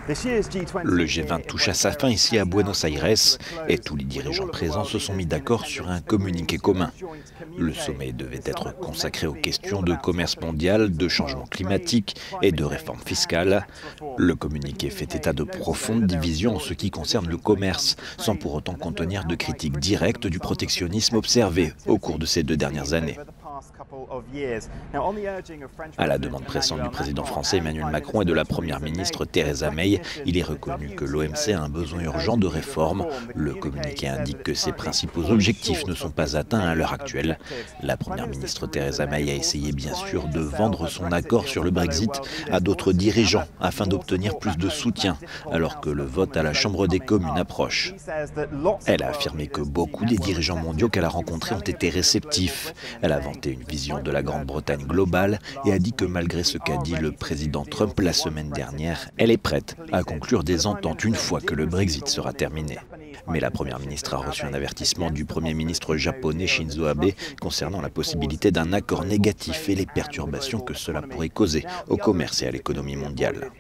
Le G20 touche à sa fin ici à Buenos Aires et tous les dirigeants présents se sont mis d'accord sur un communiqué commun. Le sommet devait être consacré aux questions de commerce mondial, de changement climatique et de réforme fiscale. Le communiqué fait état de profondes divisions en ce qui concerne le commerce, sans pour autant contenir de critiques directes du protectionnisme observé au cours de ces 2 dernières années. À la demande pressante du président français Emmanuel Macron et de la première ministre Theresa May, il est reconnu que l'OMC a un besoin urgent de réforme. Le communiqué indique que ses principaux objectifs ne sont pas atteints à l'heure actuelle. La première ministre Theresa May a essayé bien sûr de vendre son accord sur le Brexit à d'autres dirigeants afin d'obtenir plus de soutien, alors que le vote à la Chambre des communes approche. Elle a affirmé que beaucoup des dirigeants mondiaux qu'elle a rencontrés ont été réceptifs. Elle a vanté une vision de la Grande-Bretagne globale et a dit que malgré ce qu'a dit le président Trump la semaine dernière, elle est prête à conclure des ententes une fois que le Brexit sera terminé. Mais la première ministre a reçu un avertissement du premier ministre japonais Shinzo Abe concernant la possibilité d'un accord négatif et les perturbations que cela pourrait causer au commerce et à l'économie mondiale.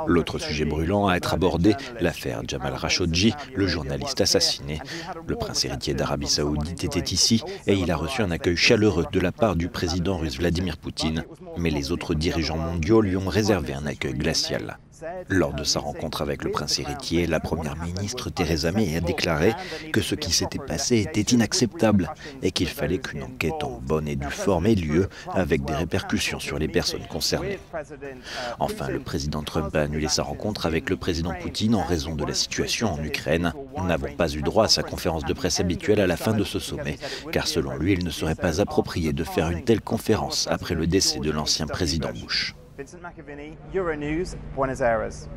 L'autre sujet brûlant à être abordé, l'affaire Jamal Khashoggi, le journaliste assassiné. Le prince héritier d'Arabie Saoudite était ici et il a reçu un accueil chaleureux de la part du président russe Vladimir Poutine. Mais les autres dirigeants mondiaux lui ont réservé un accueil glacial. Lors de sa rencontre avec le prince héritier, la première ministre Theresa May a déclaré que ce qui s'était passé était inacceptable et qu'il fallait qu'une enquête en bonne et due forme ait lieu avec des répercussions sur les personnes concernées. Enfin, le président Trump a annulé sa rencontre avec le président Poutine en raison de la situation en Ukraine. Nous n'avons pas eu droit à sa conférence de presse habituelle à la fin de ce sommet, car selon lui, il ne serait pas approprié de faire une telle conférence après le décès de l'ancien président Bush. Vincent McAviney, Euronews, Buenos Aires.